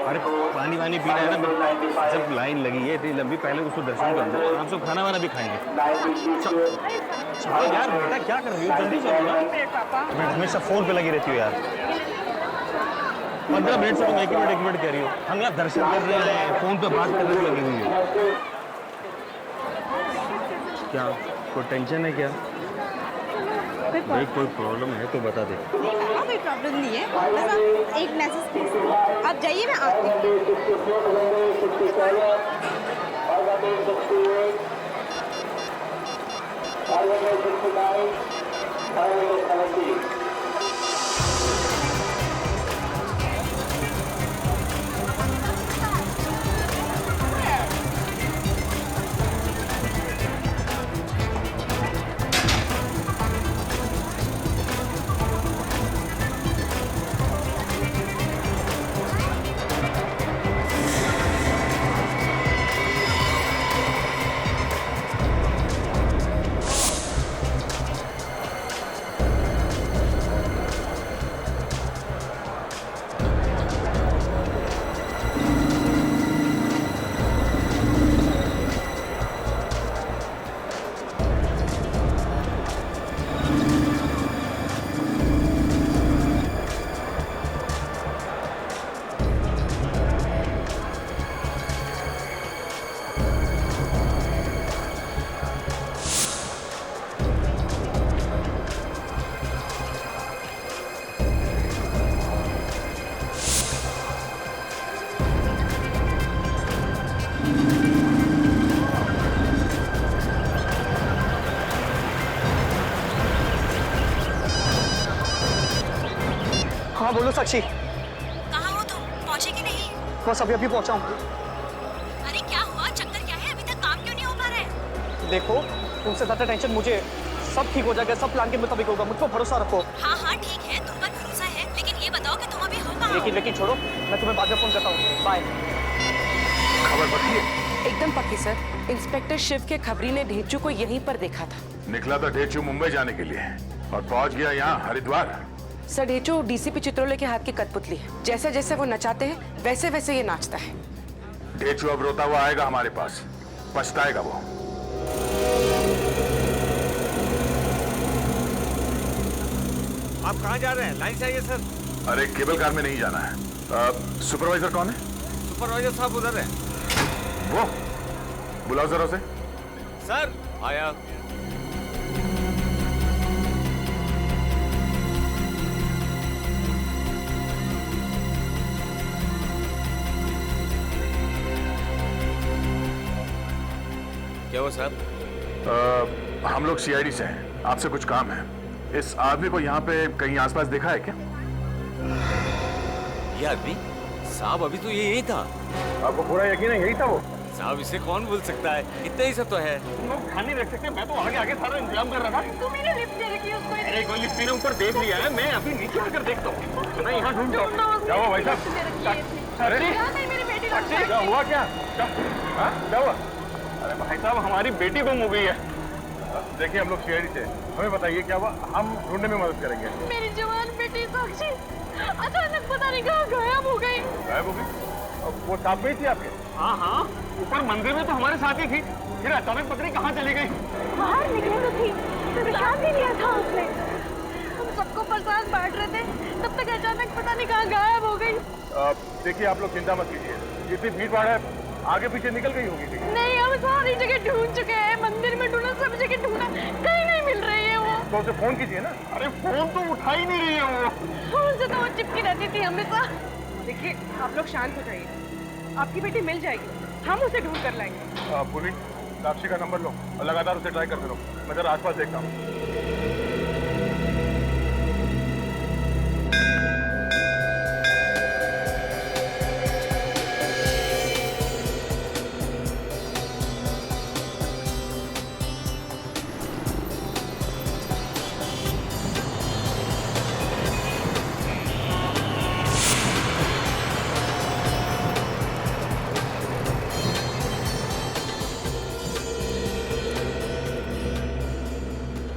अरे पानी वानी पीना है ना, जब लाइन लगी है इतनी लंबी, पहले उसको दर्शन कर दो, आराम से खाना वाना भी खाएंगे। चलो यार बेटा, क्या कर रही हो, जल्दी चलो ना। मैं हमेशा फोन पे लगी रहती हूँ यार। 15 मिनट से तुम एक मिनट कह रही हो। हम यहाँ दर्शन कर रहे हैं, फोन पे बात करने में लगी हुई है। क्या कोई टेंशन है क्या? भाई कोई प्रॉब्लम है तो बता दे। कोई प्रॉब्लम नहीं है, बस आप एक मैसेज प्लीज। आप जाइए, मैं आती हूँ। हाँ बोलो साक्षी। कहाँ हो तुम? पहुँचे कि नहीं? बस अभी अभी पहुंचा हूँ। अरे क्या हुआ? चक्कर क्या है? अभी तक काम क्यों नहीं हो पा रहा है? देखो, तुमसे ज्यादा टेंशन मुझे, सब ठीक हो जाएगा, सब प्लान के मुताबिक होगा, मुझ पर भरोसा रखो। हाँ हाँ ठीक है, तुम पर भरोसा है, लेकिन ये बताओ कि तुम अभी हो कहाँ? लेकिन छोड़ो, मैं तुम्हें बाद में फोन करता हूँ। बाय। खबर पक्की है? एकदम पक्की सर। इंस्पेक्टर शिव के खबरी ने ढेचू को यहीं पर देखा था। निकला था ढेचू मुंबई जाने के लिए और पहुंच गया यहाँ हरिद्वार। सर ढेचू डीसीपी चित्रोले के हाथ की कठपुतली है। जैसे जैसे वो नचाते हैं वैसे वैसे ये नाचता है। ढेचू अब रोता हुआ आएगा हमारे पास, पछताएगा वो। आप कहाँ जा रहे हैं? लाइन से आइए सर। अरे केबल कार में नहीं जाना है। सुपरवाइजर कौन है? सुपरवाइजर साहब उधर है। वो बुलाओ जरा उसे। सर आया। क्या हुआ साहब? हम लोग सीआईडी से हैं, आपसे कुछ काम है। इस आदमी को यहाँ पे कहीं आसपास देखा है क्या? ये आदमी? साहब अभी तो ये यही था। आपको पूरा यकीन है यही था वो? साहब इसे कौन भूल सकता है, इतना ही सब तो है। तुम लोग ध्यान नहीं रख सकते, मैं तो आगे आगे सारा इंतजाम कर रहा था। तुमने लिफ्ट दे रखी है उसको। अरे कोई लिफ्ट मेरे ऊपर देख लिया है, मैं अभी नीचे आकर देखता हूँ। मैं यहाँ ढूंढता हूँ। क्या हुआ भाई साहब? अरे मेरी बेटी क्या हुआ? क्या हुआ? अरे भाई साहब, हमारी बेटी गुम हो गई है। देखिए हम लोग सीआईडी से, हमें बताइए क्या हुआ, हम ढूंढने में मदद करेंगे। मेरी जवान बेटी साक्षी अचानक पता नहीं कहाँ गायब हो गई। गायब हो गई? वो साथ में ही थी आपके? हाँ हाँ, ऊपर मंदिर में तो हमारे साथ ही थी, फिर अचानक पता नहीं कहाँ चली गई। बाहर निकली तो थी, प्रसाद भी लिया था उसने। हम सबको प्रसाद बांट रहे थे, तब तक अचानक पता नहीं कहाँ गायब हो गई। देखिए आप लोग चिंता मत कीजिए, जितनी भीड़ भाड़ है आगे पीछे निकल गई होगी। नहीं, हम सारी जगह ढूंढ चुके हैं, मंदिर में ढूंढा, सब जगह ढूंढा, कहीं नहीं मिल रही है वो। तो उसे फोन कीजिए ना। अरे फोन तो उठा ही नहीं रही है वो। उनसे तो वो चिपकी रहती थी हमेशा। देखिए आप लोग शांत हो जाइए, आपकी बेटी मिल जाएगी, हम उसे ढूंढ कर लाएंगे। पुलिस साक्षी का नंबर लो और लगातार उसे ट्राई करते रहो, मैं जरा आसपास देखता हूँ।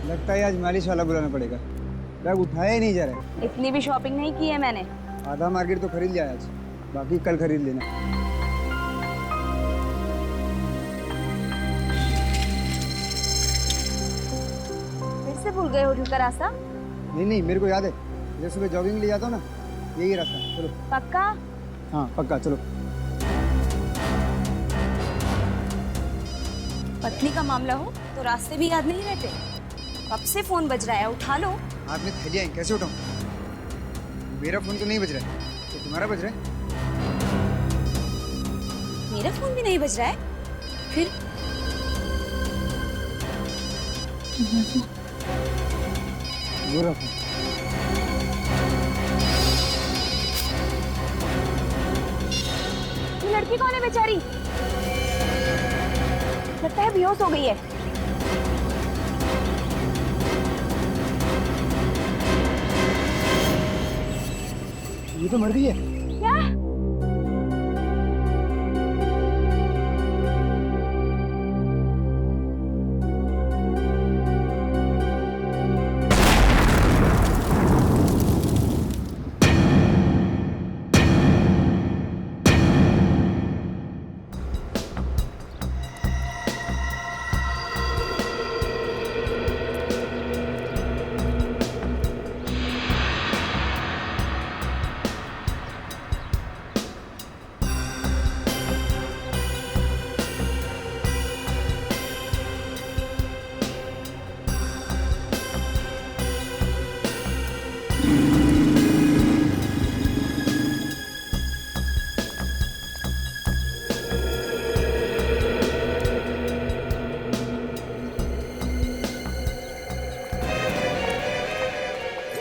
लगता है आज मालिश वाला बुलाना पड़ेगा। बैग उठाया ही नहीं जा रहा इतनी भी शॉपिंग नहीं की है मैंने। है। आधा मार्केट तो खरीद लिया आज, बाकी कल खरीद लेना। फिर से भूल गए होटल का रास्ता? नहीं मेरे को याद है, जैसे सुबह जॉगिंग ले जाता हूँ ना, यही रास्ता। चलो। पक्का? हाँ पक्का, चलो। पत्नी का मामला हो तो रास्ते भी याद नहीं रहते। कब से फोन बज रहा है, उठा लो। हाथ में थैलियाँ हैं, कैसे उठाऊँ? मेरा फोन तो नहीं बज रहा है, तो तुम्हारा बज रहा है। मेरा फोन भी नहीं बज रहा है। फिर बुरा फोन। ये लड़की कौन है बेचारी? लगता है बेहोश हो गई है। ये तो मर गई है। क्या?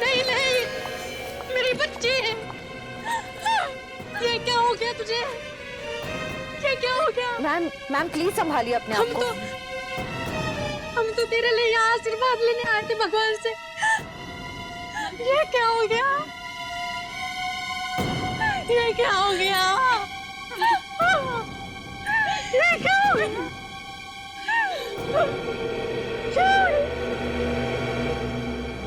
नहीं नहीं, मेरी बच्ची है। ये क्या हो गया तुझे? ये क्या हो गया? मैम प्लीज संभालिए अपने आप को। हम तो तेरे लिए यहाँ आशीर्वाद लेने आए थे भगवान से। ये क्या हो गया? ये क्या हो गया? ये क्या हो गया?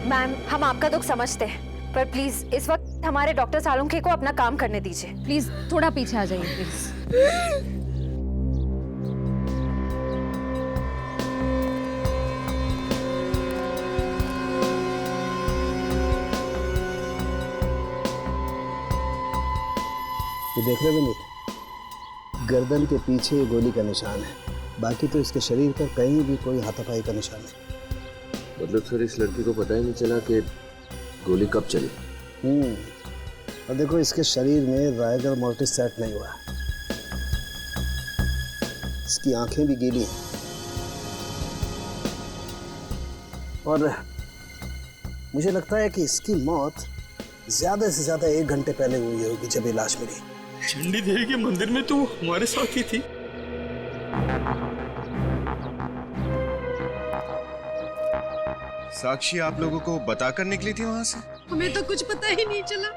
मैम हम आपका दुख समझते हैं, पर प्लीज इस वक्त हमारे डॉक्टर सालुंखे को अपना काम करने दीजिए। प्लीज थोड़ा पीछे आ जाइए प्लीज। ये देख रहे हो नहीं, गर्दन के पीछे गोली का निशान है, बाकी तो इसके शरीर पर कहीं भी कोई हाथापाई का निशान नहीं। मतलब सर इस लड़की को पता ही नहीं चला कि गोली कब चली। और देखो इसके शरीर में रायगर मोर्टिस सेट नहीं हुआ, इसकी आंखें भी गीली हैं और मुझे लगता है कि इसकी मौत ज्यादा से ज्यादा 1 घंटे पहले हुई होगी जब ये लाश मिली। चंडी देवी के मंदिर में तो हमारे साथ ही थी। साक्षी आप लोगों को बताकर निकली थी वहां से? हमें तो कुछ पता ही नहीं चला।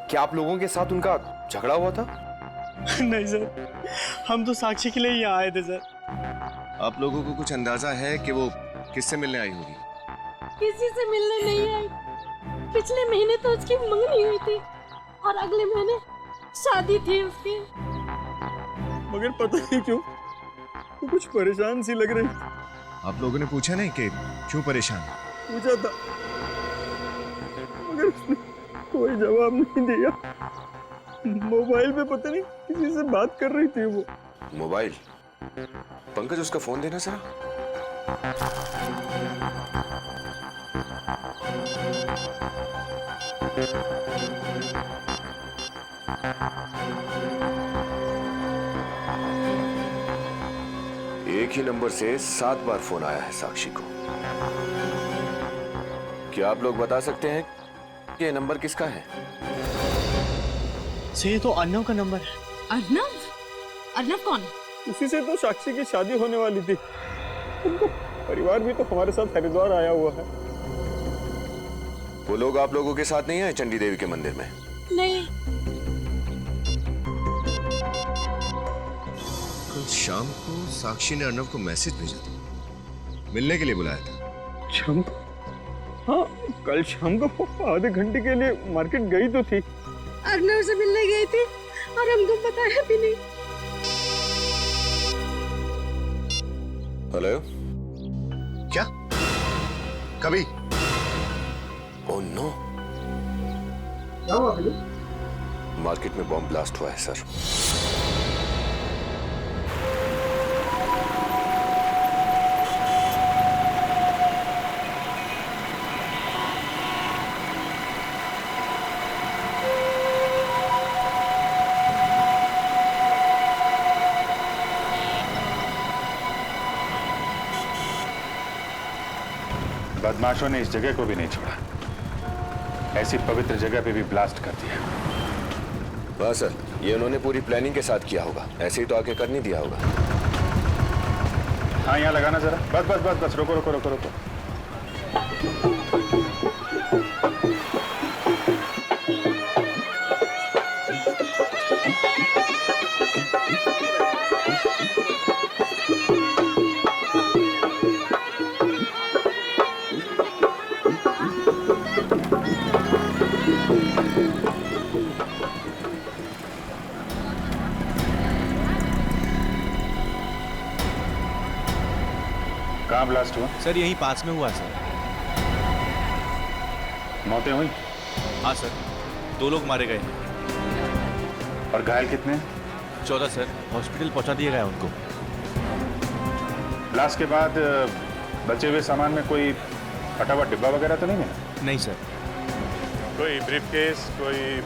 क्या आप लोगों के साथ उनका झगड़ा हुआ था? नहीं सर, हम तो साक्षी के लिए यहाँ आए थे सर। आप लोगों को कुछ अंदाजा है कि वो किससे मिलने आई होगी? किसी से मिलने नहीं आई। पिछले महीने तो उसकी मंगनी हुई थी और अगले महीने शादी थी उसकी। मगर पता नहीं क्यों वो कुछ परेशान सी लग रही थी। आप लोगों ने पूछा नहीं कि क्यों परेशान? पूछा था मगर उसने कोई जवाब नहीं दिया। मोबाइल पे पता नहीं किसी से बात कर रही थी वो। मोबाइल? पंकज उसका फोन देना जरा। एक ही नंबर से 7 बार फोन आया है साक्षी को। क्या आप लोग बता सकते हैं कि ये नंबर किसका है? ये तो अर्नव का नंबर है। अर्नव? अर्नव कौन? उसी से तो साक्षी की शादी होने वाली थी। उनका परिवार भी तो हमारे साथ हरिद्वार आया हुआ है। वो लोग आप लोगों के साथ नहीं आए चंडी देवी के मंदिर में? नहीं। कल शाम को साक्षी ने अर्नव को मैसेज भेजा था, मिलने के लिए बुलाया था। हाँ कल शाम को वो आधे घंटे के लिए मार्केट गई तो थी। अर्नव से मिलने गई थी और हमको बताया भी नहीं। हेलो। क्या? कभी? Oh no. क्या हुआ फिर? मार्केट में बॉम्ब ब्लास्ट हुआ है सर। बदमाशों ने इस जगह को भी नहीं छोड़ा, ऐसी पवित्र जगह पे भी ब्लास्ट कर दिया। वाह सर, ये उन्होंने पूरी प्लानिंग के साथ किया होगा, ऐसे ही तो आके कर नहीं दिया होगा। हाँ यहाँ लगाना जरा, बस बस बस बस, रुको रुको रुको रुको। कहाँ ब्लास्ट हुआ? सर यहीं पास में हुआ सर। मौतें हुई? हाँ सर, 2 लोग मारे गए। और घायल कितने? 14 सर, हॉस्पिटल पहुंचा दिया गया उनको। ब्लास्ट के बाद बचे हुए सामान में कोई फटा हुआ डिब्बा वगैरह तो नहीं है? नहीं सर। कोई ब्रीफकेस, कोई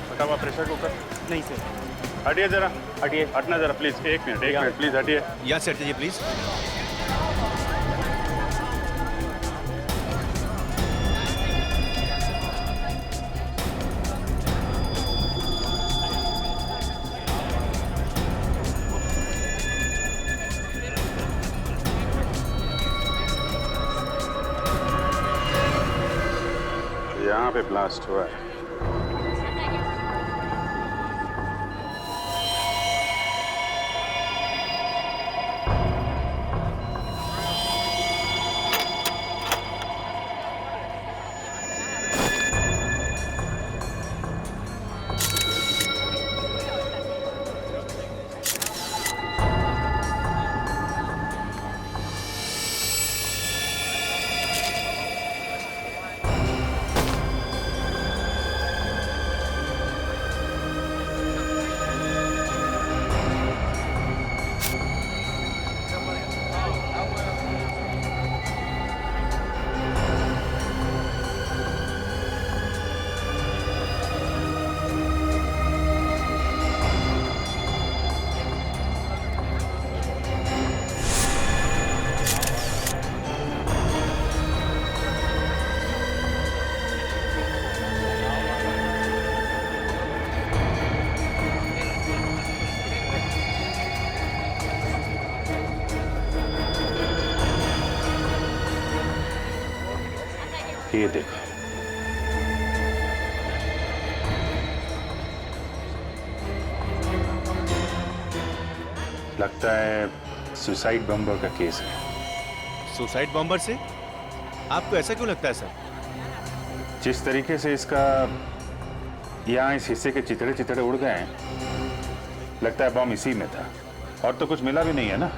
फटा हुआ प्रेशर कुकर? नहीं सर। हटिए जरा, हटिए। हटना जरा प्लीज, एक मिनट प्लीज हटिए। यहाँ से हटिए प्लीज। यहाँ पे ब्लास्ट हुआ है। ये देखो, लगता है सुसाइड बम्बर का केस है। सुसाइड बॉम्बर से? आपको ऐसा क्यों लगता है सर? जिस तरीके से इसका यहाँ इस हिस्से के चितड़े चितड़े उड़ गए हैं, लगता है बॉम्ब इसी में था। और तो कुछ मिला भी नहीं है ना?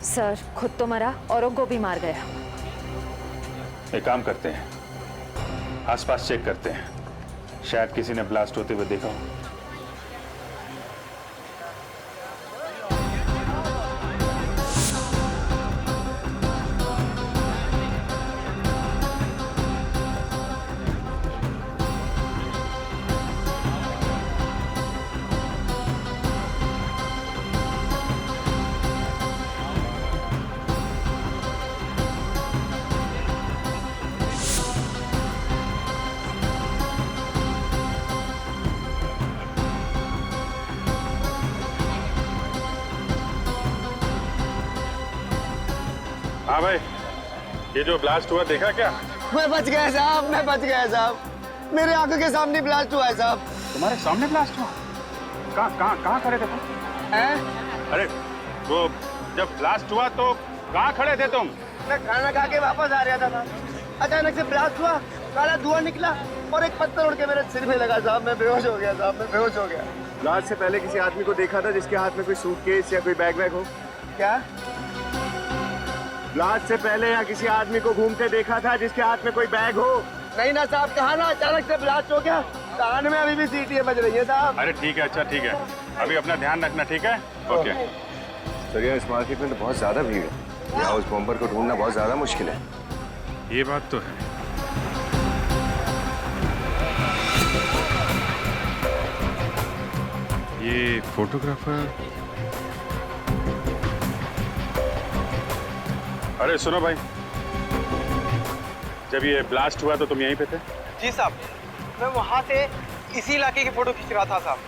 सर खुद तो मरा, औरों को भी मार गया। एक काम करते हैं, आसपास चेक करते हैं, शायद किसी ने ब्लास्ट होते हुए देखा हो। हाँ भाई, ये जो ब्लास्ट हुआ देखा क्या? मैं बच गया साहब, मैं बच गया साहब। मेरे आंखों के सामने ब्लास्ट हुआ है साहब। तुम्हारे सामने ब्लास्ट हुआ? कहाँ खड़े थे तुम? अरे वो जब ब्लास्ट हुआ तो कहाँ खड़े थे तुम? मैं खाना खा के वापस आ रहा था साहब। अचानक से ब्लास्ट हुआ, काला धुआं निकला और एक पत्थर उड़ के मेरे सिर में लगा साहब। मैं बेहोश हो गया साहब, मैं बेहोश हो गया। ब्लास्ट से पहले किसी आदमी को देखा था जिसके हाथ में कोई सूटकेस या कोई बैग वैग हो? क्या? ब्लास्ट से पहले या किसी आदमी को घूमते देखा था जिसके हाथ में कोई बैग हो? नहीं ना साहब, कहा ना अचानक से ब्लास्ट हो गया। कान में अभी भी सीटियां बज रही है साहब। अरे ठीक है, अच्छा ठीक है, अभी अपना ध्यान रखना, ठीक है? ओके। सर यार, इस मार्केट में तो बहुत ज्यादा भीड़ है, यहाँ उस बॉम्बर को ढूंढना बहुत ज्यादा मुश्किल है। ये बात तो है। ये फोटोग्राफर, अरे सुनो भाई, जब ये ब्लास्ट हुआ तो तुम यहीं पे थे? जी साहब, मैं वहाँ से इसी इलाके की फोटो खींच रहा था साहब।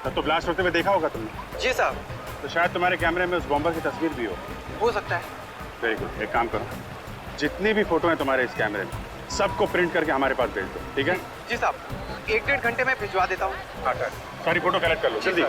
तब तो ब्लास्ट होते हुए देखा होगा तुमने? जी साहब। तो शायद तुम्हारे कैमरे में उस बॉम्बर की तस्वीर भी हो सकता है। वेरी गुड, एक काम करो, जितनी भी फोटो हैं तुम्हारे इस कैमरे में सबको प्रिंट करके हमारे पास भेज दो, ठीक है? जी साहब, 1-1.5 घंटे में भिजवा देता हूँ। हाँ, सारी फोटो कलेक्ट कर लो जल्दी।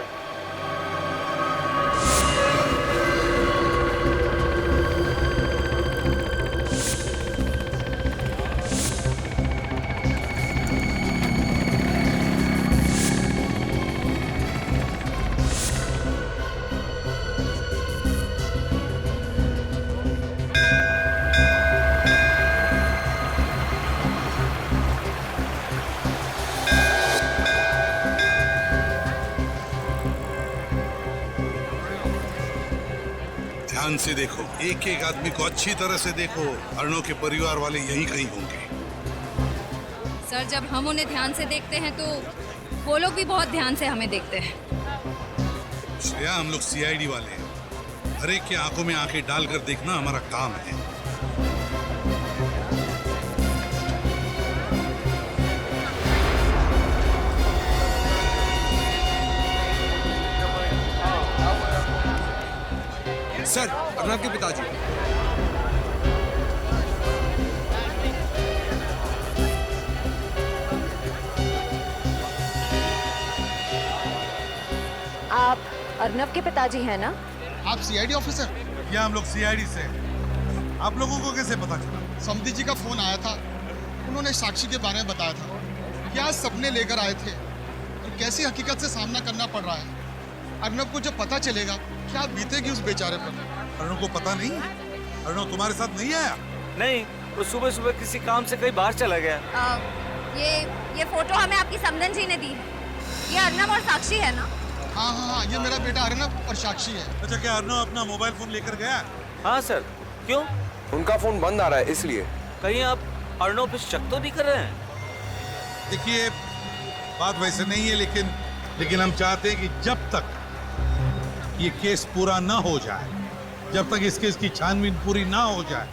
ध्यान से देखो, एक एक आदमी को अच्छी तरह से देखो। अर्णव के परिवार वाले यहीं कहीं होंगे। सर, जब हम उन्हें ध्यान से देखते हैं तो वो लोग भी बहुत ध्यान से हमें देखते हैं। श्रेया, हम लोग सीआईडी वाले हैं, हर एक की आंखों में आंखें डालकर देखना हमारा काम है। सर, अर्णव के पिताजी। आप अर्णव के पिताजी हैं ना? आप सीआईडी ऑफिसर? या हम लोग सीआईडी से। आप लोगों को कैसे पता चला? समधी जी का फोन आया था, उन्होंने साक्षी के बारे में बताया था, क्या सपने लेकर आए थे और कैसी हकीकत से सामना करना पड़ रहा है। अर्णव को जब पता चलेगा क्या बीतेगी उस बेचारे पर। अर्णव को पता नहीं? अर्णव तुम्हारे साथ नहीं आया? नहीं, वो सुबह सुबह किसी काम से कहीं बाहर चला गया। ये फोटो हमें आपकी समधन जी ने दी है। ये अर्णव और साक्षी है ना? हाँ हाँ हाँ, ये मेरा बेटा अर्णव और साक्षी है। अच्छा, क्या अर्णव अपना मोबाइल फोन लेकर गया? हाँ सर। क्यों? उनका फोन बंद आ रहा है इसलिए। कहीं आप अर्णव पे शक तो नहीं कर रहे हैं? देखिए, बात वैसे नहीं है, लेकिन हम चाहते हैं कि जब तक ये केस पूरा ना हो जाए, जब तक इस केस की छानबीन पूरी ना हो जाए,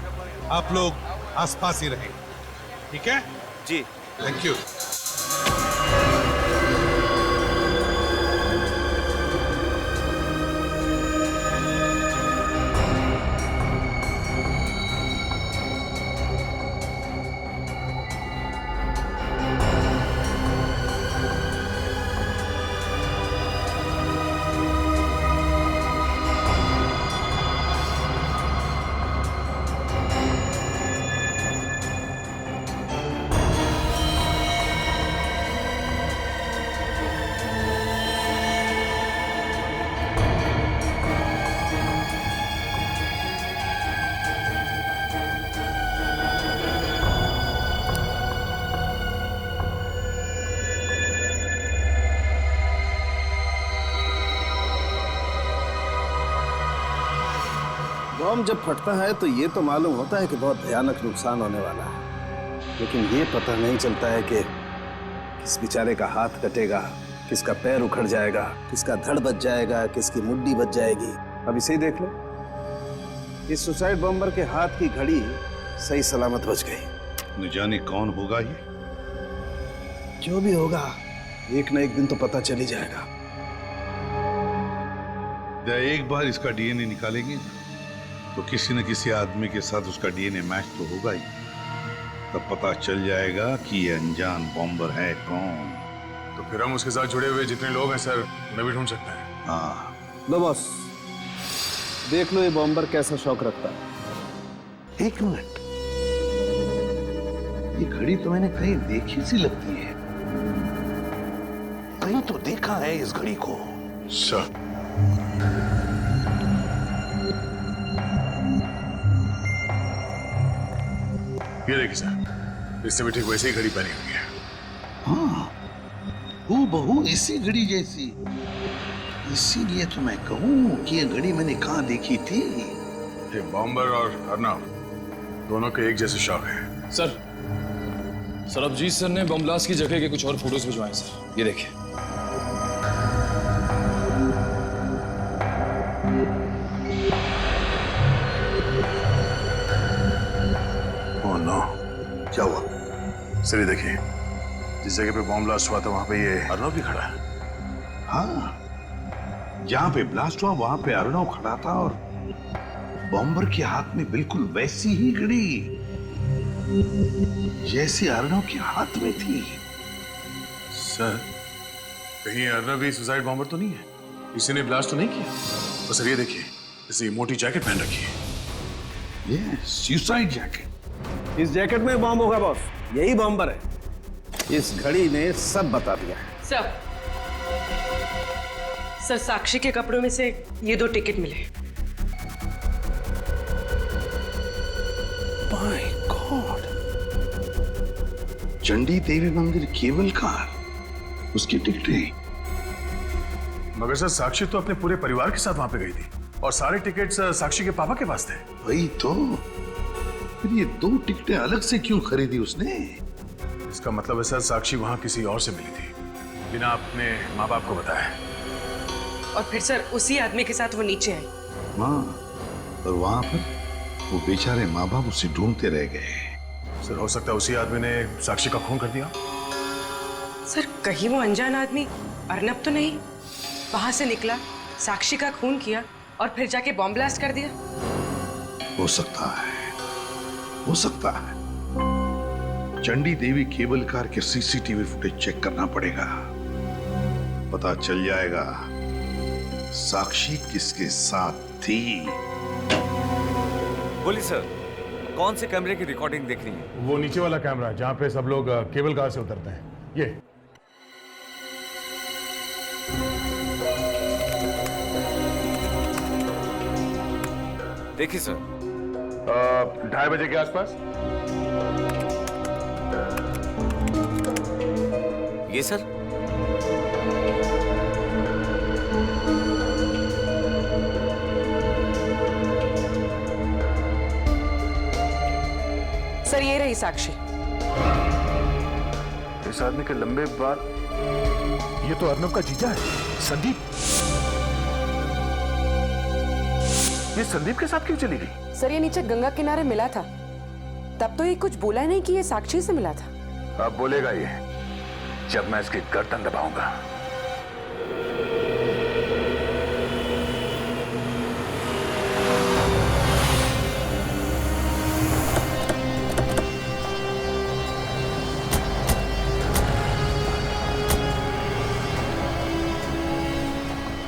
आप लोग आसपास ही रहें, ठीक है? जी, थैंक यू। बम जब फटता है तो ये तो मालूम होता है कि बहुत भयानक नुकसान होने वाला है, लेकिन ये पता नहीं चलता है कि किस बेचारे का हाथ कटेगा, किसका पैर उखड़ जाएगा, किसका धड़ बच जाएगा, किसकी मुड्डी बच जाएगी। अब इसे ही देख लो, इस सुसाइड बॉम्बर के हाथ की घड़ी सही सलामत बच गई। न जाने कौन होगा ये। जो भी होगा, एक न एक दिन तो पता चल ही जाएगा। एक बार इसका डीएनए निकालेंगे तो किसी न किसी आदमी के साथ उसका डीएनए मैच तो होगा ही। तब पता चल जाएगा कि ये अनजान बॉम्बर है कौन। तो फिर हम उसके साथ जुड़े हुए जितने लोग हैं सर, उन्हें भी ढूंढ सकते हैं। हाँ, लो बॉस, देख लो ये बॉम्बर कैसा शौक रखता है। एक मिनट, ये घड़ी तो मैंने कहीं देखी सी लगती है, कहीं तो देखा है इस घड़ी को। सर, ये देखिए सर, इसने भी ठीक वैसे ही घड़ी पहनी हुई है। हाँ, हूबहू इसी घड़ी जैसी। इसीलिए तो मैं कहूँ कि ये घड़ी मैंने कहाँ देखी थी। ये बॉम्बर और अर्नब दोनों के एक जैसे शौक है। सर, सरबजीत सर ने बम ब्लास्ट की जगह के कुछ और फोटोज भिजवाए सर, ये देखिए। ओह नो, क्या हुआ? सर ये देखिए, जिस जगह पे बॉम्ब ब्लास्ट हुआ था वहां पे ये अर्नब भी खड़ा है। हाँ, जहां पे ब्लास्ट हुआ वहां पे अर्नब खड़ा था और बॉम्बर के हाथ में बिल्कुल वैसी ही घड़ी जैसे अर्नब के हाथ में थी। सर, कहीं अर्नब भी सुसाइड बॉम्बर तो नहीं है? किसी ने ब्लास्ट तो नहीं किया? और सर ये देखिए, इसे मोटी जैकेट पहन रखी है। ये सुसाइड जैकेट। इस जैकेट में बॉम्ब होगा बॉस, यही बॉम्बर है। इस घड़ी ने सब बता दिया है। सर, साक्षी के कपड़ों में से ये 2 टिकट मिले। माय गॉड, चंडी देवी मंदिर केबल कार, उसकी टिकटें। मगर सर, साक्षी तो अपने पूरे परिवार के साथ वहां पे गई थी और सारे टिकट्स साक्षी के पापा के पास थे। वही तो, फिर ये 2 टिकटें अलग से क्यों खरीदी उसने? इसका मतलब है सर, साक्षी वहां किसी और से मिली थी बिना अपने माँ बाप को बताए। और फिर सर उसी आदमी के साथ वो नीचे आई। हाँ, और वहां पर वो बेचारे माँ बाप उसे ढूंढते रह गए। सर हो सकता है उसी आदमी ने साक्षी का खून कर दिया। सर कहीं वो अनजान आदमी अर्नब तो नहीं वहां से निकला, साक्षी का खून किया और फिर जाके बॉम्ब ब्लास्ट कर दिया? हो सकता है, हो सकता है। चंडी देवी केबल कार के सीसीटीवी फुटेज चेक करना पड़ेगा, पता चल जाएगा साक्षी किसके साथ थी। बोलिए सर, कौन से कैमरे की रिकॉर्डिंग देखनी है? वो नीचे वाला कैमरा जहाँ पे सब लोग केबल कार से उतरते हैं, ये। देखिए सर, 2:30 बजे के आसपास। ये सर, सर ये रही साक्षी। इस आदमी के लंबे बाल, ये तो अर्नब का जीजा है, संदीप। ये संदीप के साथ क्यों चली गई? सर ये नीचे गंगा किनारे मिला था, तब तो ये कुछ बोला नहीं कि ये साक्षी से मिला था। अब बोलेगा ये, जब मैं इसकी गर्दन दबाऊंगा।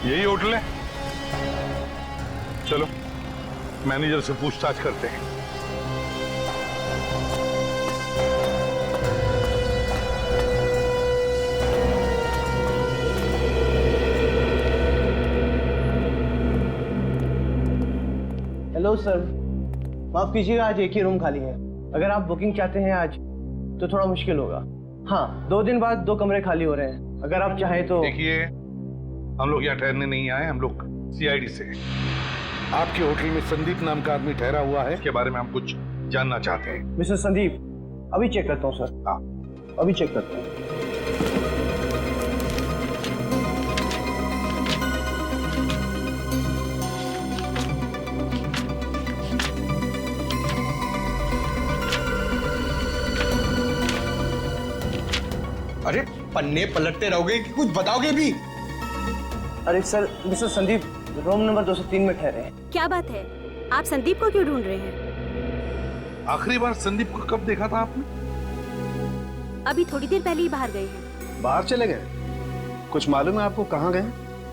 यही होटल है? चलो मैनेजर से पूछताछ करते हैं। हेलो सर, माफ कीजिएगा, आज एक ही रूम खाली है। अगर आप बुकिंग चाहते हैं आज तो थोड़ा मुश्किल होगा। हाँ, 2 दिन बाद 2 कमरे खाली हो रहे हैं, अगर आप चाहें तो। देखिए, हम लोग यहाँ ठहरने नहीं आए, हम लोग सीआईडी से। आपके होटल में संदीप नाम का आदमी ठहरा हुआ है, इसके बारे में हम कुछ जानना चाहते हैं। मिस्टर संदीप, अभी चेक करता हूँ सर। हाँ, अभी चेक करता हूँ। अरे पन्ने पलटते रहोगे कि कुछ बताओगे भी? अरे sir, mister Sandeep room number 203 में ठहरे हैं। क्या बात है, आप संदीप को क्यों ढूंढ रहे हैं? आखिरी बार संदीप को कब देखा था आपने? अभी थोड़ी देर पहले ही बाहर गए हैं। बाहर चले गए? कुछ मालूम है आपको कहाँ गए?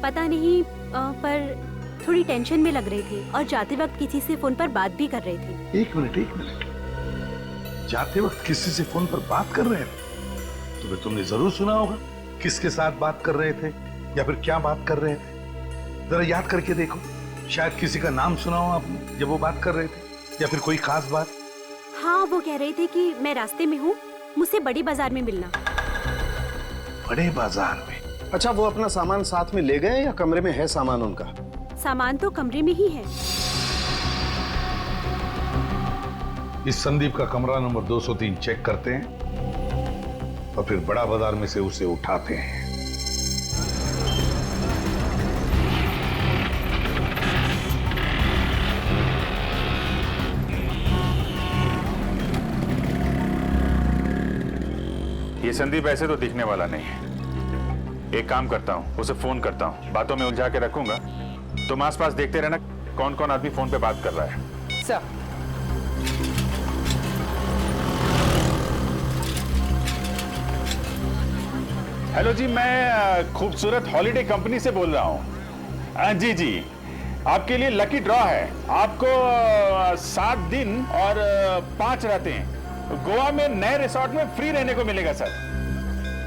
पता नहीं, पर थोड़ी टेंशन में लग रहे थे और जाते वक्त किसी से फोन पर बात भी कर रहे थे। एक मिनट, जाते वक्त किसी से फोन पर बात कर रहे थे? तुम्हें तुमने जरूर सुना होगा किसके साथ बात कर रहे थे या फिर क्या बात कर रहे थे। जरा याद करके देखो, शायद किसी का नाम सुना हो आपने जब वो बात कर रहे थे, या फिर कोई खास बात। हाँ, वो कह रहे थे कि मैं रास्ते में हूँ, मुझसे बड़ी बाजार में मिलना। बड़े बाजार में? अच्छा, वो अपना सामान साथ में ले गए या कमरे में है सामान उनका? सामान तो कमरे में ही है। इस संदीप का कमरा नंबर 203 चेक करते हैं और फिर बड़ा बाजार में से उसे उठाते हैं। ये संदीप ऐसे तो दिखने वाला नहीं है। एक काम करता हूँ, उसे फोन करता हूँ, बातों में उलझा के रखूंगा। तुम आसपास देखते रहना कौन कौन आदमी फोन पे बात कर रहा है। सर। हेलो जी, मैं खूबसूरत हॉलिडे कंपनी से बोल रहा हूँ। जी जी, आपके लिए लकी ड्रॉ है। आपको 7 दिन और 5 रातें गोवा में नए रिसोर्ट में फ्री रहने को मिलेगा सर।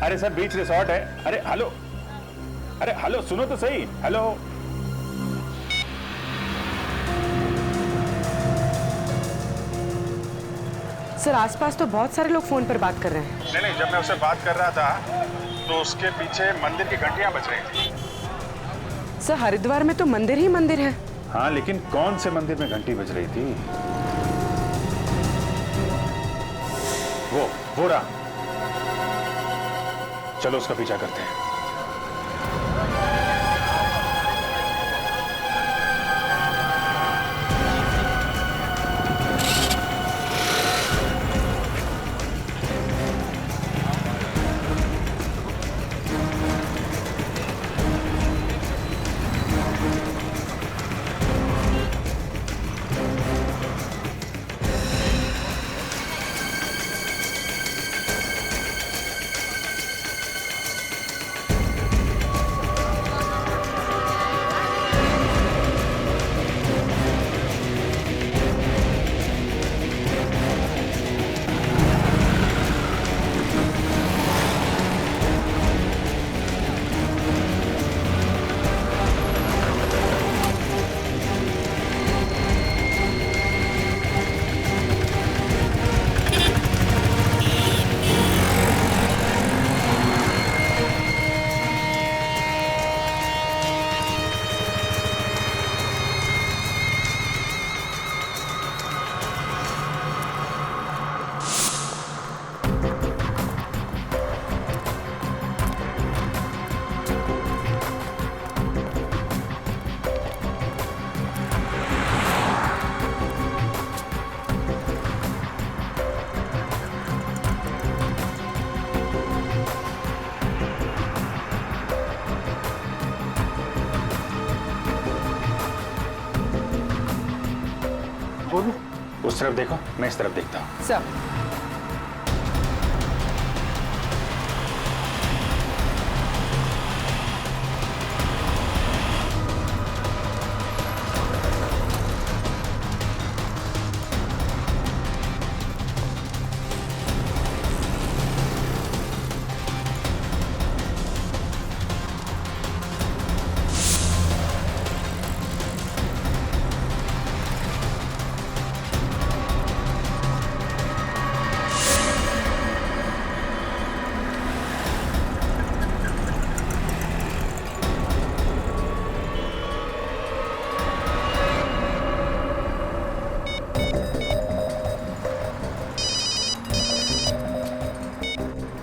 अरे सर, बीच रिसोर्ट है। अरे हेलो, सुनो तो सही। हेलो। सर, आसपास तो बहुत सारे लोग फोन पर बात कर रहे हैं। नहीं, जब मैं उससे बात कर रहा था तो उसके पीछे मंदिर की घंटियां बज रही थी। सर, हरिद्वार में तो मंदिर ही मंदिर है। हाँ, लेकिन कौन से मंदिर में घंटी बज रही थी? वो रहा। चलो उसका पीछा करते हैं। उस तरफ देखो, मैं इस तरफ देखता हूँ। सर।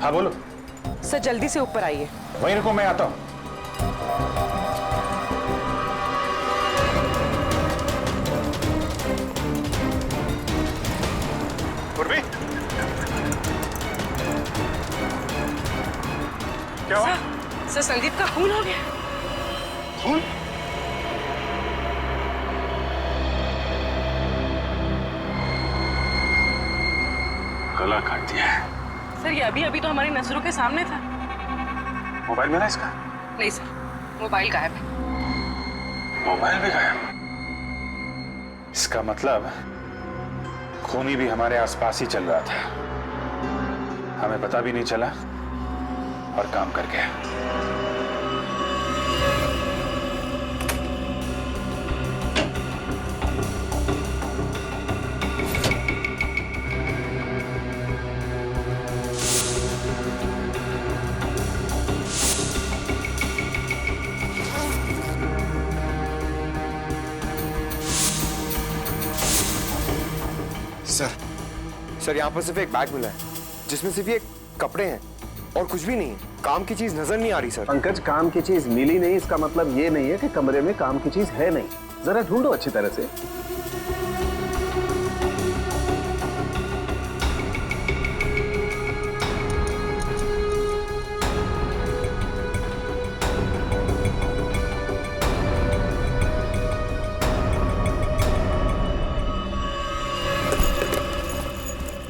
हाँ बोलो। सर, जल्दी से ऊपर आइए। वहीं रुको, मैं आता हूँ। उर्वी, क्या हुआ? सर, संदीप का खून हो गया। खून? गला काट दिया है। सर, ये अभी तो हमारी नजरों के सामने था। मोबाइल मिला इसका? नहीं सर, मोबाइल गायब है। मोबाइल भी गायब? इसका मतलब खूनी भी हमारे आसपास ही चल रहा था, हमें पता भी नहीं चला और काम कर गया। सर यहाँ पर सिर्फ एक बैग मिला है जिसमें सिर्फ ये कपड़े हैं और कुछ भी नहीं है। काम की चीज नजर नहीं आ रही सर। पंकज, काम की चीज मिली नहीं इसका मतलब ये नहीं है कि कमरे में काम की चीज है नहीं। जरा ढूंढो अच्छी तरह से।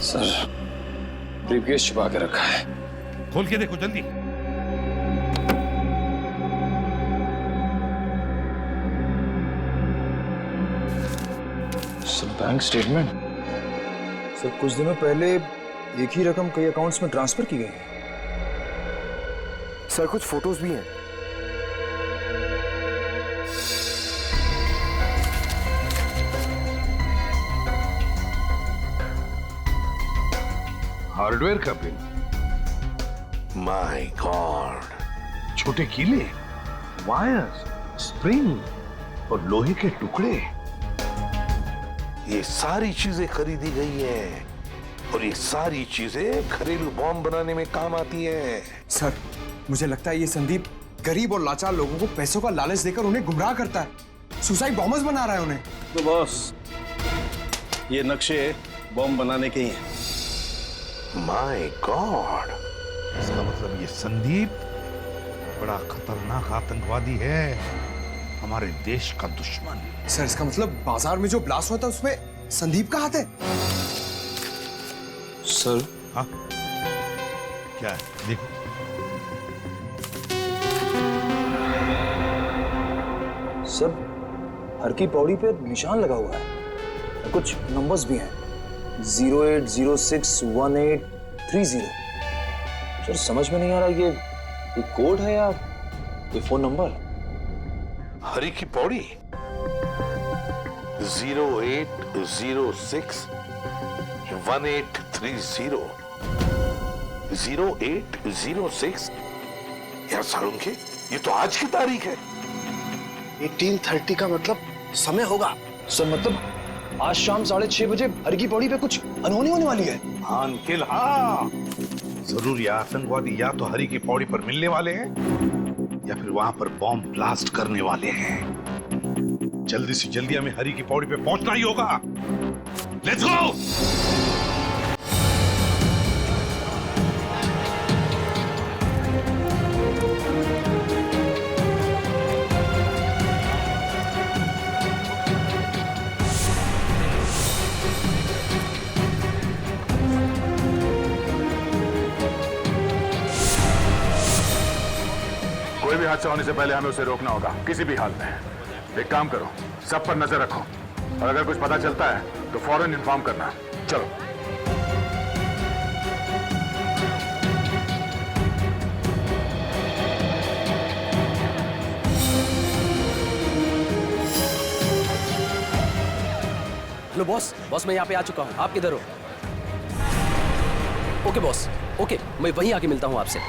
सर, ब्रीफकेस छुपा के रखा है। खोल के देखो जल्दी। Sir, bank statement. सर, कुछ दिनों पहले एक ही रकम कई अकाउंट्स में ट्रांसफर की गई है। सर, कुछ फोटोज भी हैं। हार्डवेयर का बिल। माय गॉड, छोटे कीले, वायर्स, स्प्रिंग और लोहे के टुकड़े, ये सारी चीजें खरीदी गई हैं और ये सारी चीजें घरेलू बॉम्ब बनाने में काम आती हैं। सर, मुझे लगता है ये संदीप गरीब और लाचार लोगों को पैसों का लालच देकर उन्हें गुमराह करता है, सुसाइड बॉम्बर्स बना रहा है उन्हें। तो बॉस, ये नक्शे बॉम्ब बनाने के ही हैं। माय गॉड, इसका मतलब ये संदीप बड़ा खतरनाक आतंकवादी है, हमारे देश का दुश्मन। सर, इसका मतलब बाजार में जो ब्लास्ट हुआ था उसमें संदीप का हाथ है। सर, हाँ क्या है? देखो। सर, हर की पौड़ी पे निशान लगा हुआ है, कुछ नंबर्स भी हैं, 08061830। सर, समझ में नहीं आ रहा ये कोड है या ये फोन नंबर। हरी की पौड़ी 08061830। 0806। यार सालुंखे, ये तो आज की तारीख है। 1830 का मतलब समय होगा। सर, मतलब आज शाम 6:30 बजे हर की पौड़ी पे कुछ अनहोनी होने वाली है। हाँ अंकिल, हाँ जरूर ये आतंकवादी या तो हरी की पौड़ी पर मिलने वाले हैं या फिर वहां पर बॉम्ब ब्लास्ट करने वाले हैं। जल्दी से जल्दी हमें हरी की पौड़ी पे पहुंचना ही होगा। Let's go. कोई भी हादसा होने से पहले हमें उसे रोकना होगा, किसी भी हाल में। एक काम करो, सब पर नजर रखो और अगर कुछ पता चलता है तो फौरन इन्फॉर्म करना। चलो। हेलो बॉस, मैं यहाँ पे आ चुका हूँ, आप किधर हो? ओके बॉस, ओके, मैं वहीं आके मिलता हूँ आपसे।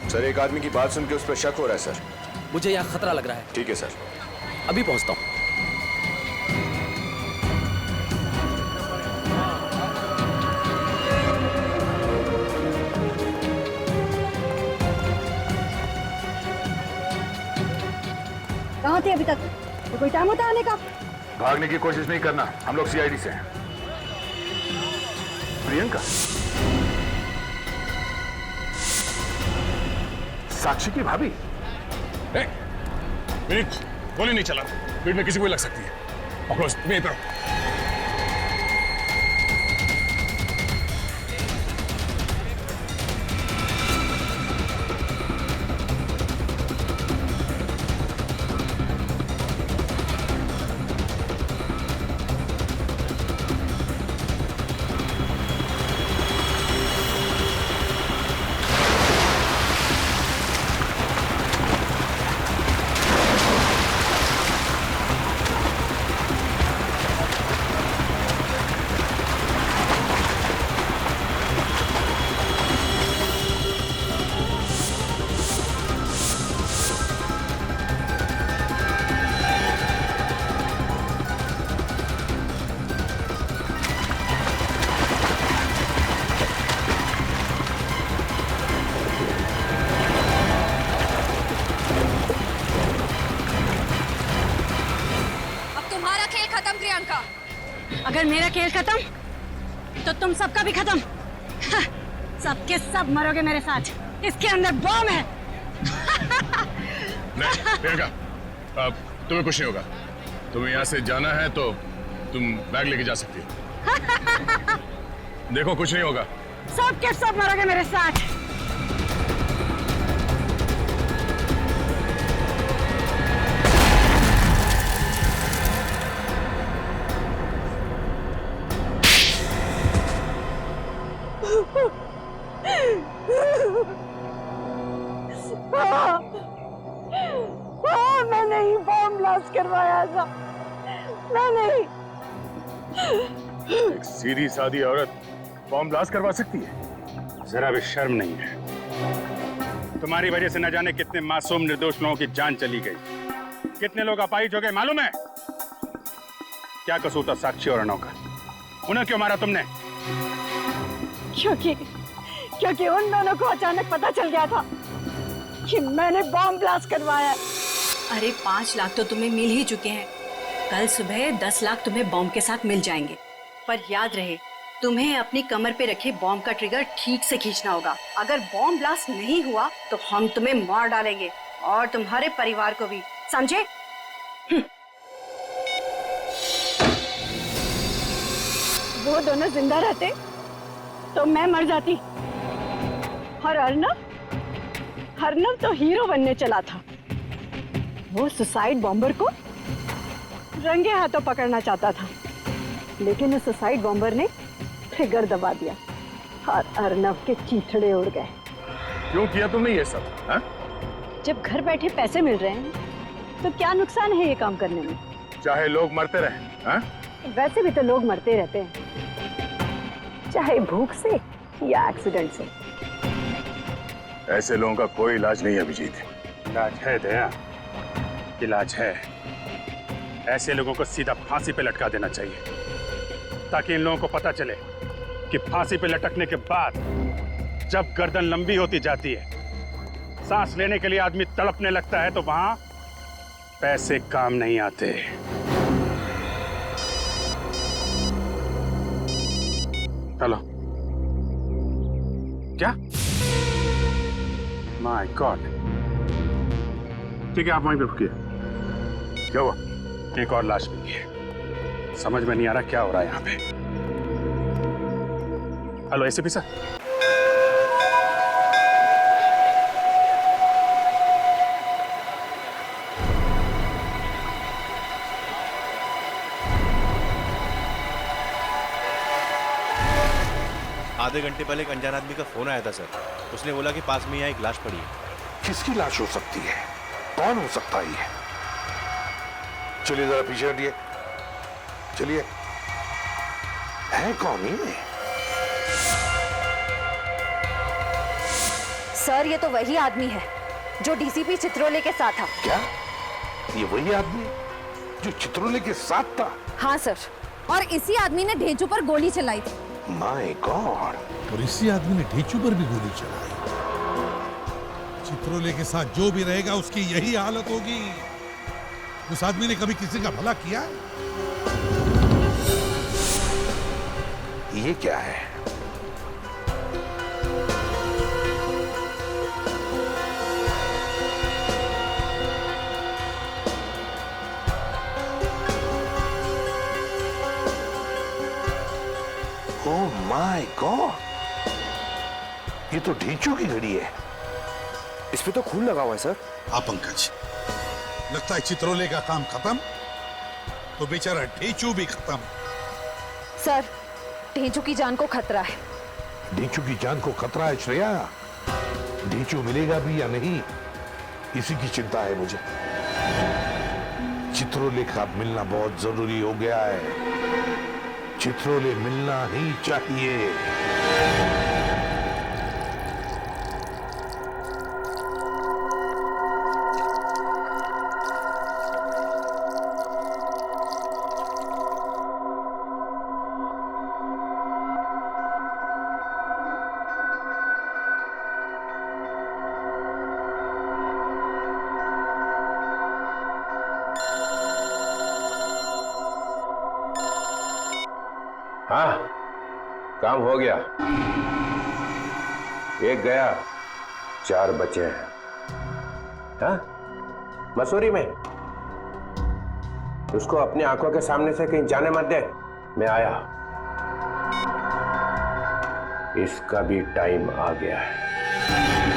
सर, एक आदमी की बात सुन के उस पर शक हो रहा है सर। मुझे यहाँ खतरा लग रहा है। ठीक है सर, अभी पहुँचता हूँ। कहाँ थे अभी तक? तो कोई टाइम होता आने का? भागने की कोशिश नहीं करना, हम लोग सीआईडी से हैं। प्रियंका, साक्षी की भाभी। गोली नहीं चला, भीड़ में किसी को लग सकती है। पकड़ो, तुम यहीं पर रहो। अगर मेरा खेल खत्म तो तुम सबका भी खत्म। हाँ, सबके सब मरोगे मेरे साथ। इसके अंदर बम है। नहीं प्रियंका, अब तुम्हें कुछ नहीं होगा। तुम्हें यहाँ से जाना है तो तुम बैग लेके जा सकती हो। देखो कुछ नहीं होगा। सबके सब मरोगे मेरे साथ। मैंने ही बॉम्ब ब्लास्ट करवाया था। मैंने ही। एक सीधी सादी औरत बॉम्ब ब्लास्ट करवा सकती है? जरा भी शर्म नहीं है। तुम्हारी वजह से न जाने कितने मासूम निर्दोष लोगों की जान चली गई, कितने लोग अपाहिज हो गए मालूम है? क्या कसूर था साक्षी और अर्णव का? उन्हें क्यों मारा तुमने? क्योंकि उन दोनों को अचानक पता चल गया था कि मैंने बॉम्ब ब्लास्ट करवाया। अरे 5 लाख तो तुम्हें मिल ही चुके हैं। कल सुबह 10 लाख तुम्हें बॉम्ब के साथ मिल जाएंगे। पर याद रहे, तुम्हें अपनी कमर पे रखे बॉम्ब का ट्रिगर ठीक से खींचना होगा। अगर बॉम्ब ब्लास्ट नहीं हुआ तो हम तुम्हें मार डालेंगे और तुम्हारे परिवार को भी, समझे? वो दोनों जिंदा रहते तो मैं मर जाती। और अर्नव तो हीरो बनने चला था। वो सुसाइड बॉम्बर को रंगे हाथों पकड़ना चाहता था, लेकिन उस सुसाइड बॉम्बर ने ट्रिगर दबा दिया और अर्नव के चीथड़े उड़ गए। क्यों किया तुमने ये सब? हा? जब घर बैठे पैसे मिल रहे हैं तो क्या नुकसान है ये काम करने में? चाहे लोग मरते रहे। हा? वैसे भी तो लोग मरते रहते हैं, चाहे भूख से या एक्सीडेंट से। ऐसे लोगों का कोई इलाज नहीं है अभिजीत। इलाज है दया, इलाज है। ऐसे लोगों को सीधा फांसी पे लटका देना चाहिए, ताकि इन लोगों को पता चले कि फांसी पे लटकने के बाद जब गर्दन लंबी होती जाती है, सांस लेने के लिए आदमी तड़पने लगता है, तो वहां पैसे काम नहीं आते। हेलो, क्या? My God. ठीक है, आप वहीं पे रुकिए। क्या हुआ? एक और लाश मिली है। समझ में नहीं आ रहा क्या हो रहा है यहाँ पे। Hello ACP sir. आधे घंटे पहले एक अनजान आदमी का फोन आया था सर। उसने बोला कि पास में यहाँ एक लाश पड़ी है। किसकी लाश हो सकती है? कौन हो सकता है ये? चलिए जरा पीछे हटिए। चलिए, है कौन ये? सर, ये तो वही आदमी है जो डीसीपी चित्रोले के साथ था। क्या ये वही आदमी जो चित्रोले के साथ था? हाँ सर, और इसी आदमी ने ढेंचू पर गोली चलाई थी। My God! और इसी आदमी ने ढेंचू पर भी गोली चलाई। चित्रोले के साथ जो भी रहेगा उसकी यही हालत होगी। उस आदमी ने कभी किसी का भला किया? ये क्या है? Oh my God! ये तो ढेंचू की घड़ी है। इस पे तो खून लगा हुआ है सर। हाँ पंकज, लगता है चित्रोले का काम खत्म तो बेचारा ढेंचू भी खत्म। सर, ढेंचू की जान को खतरा है। ढेंचू की जान को खतरा है श्रेया? ढेंचू मिलेगा भी या नहीं, इसी की चिंता है मुझे। चित्रोले का मिलना बहुत जरूरी हो गया है। चित्रोले मिलना ही चाहिए। काम हो गया। एक गया, 4 बचे हैं। हाँ? मसूरी में उसको अपनी आंखों के सामने से कहीं जाने मत दे। मैं आया, इसका भी टाइम आ गया है।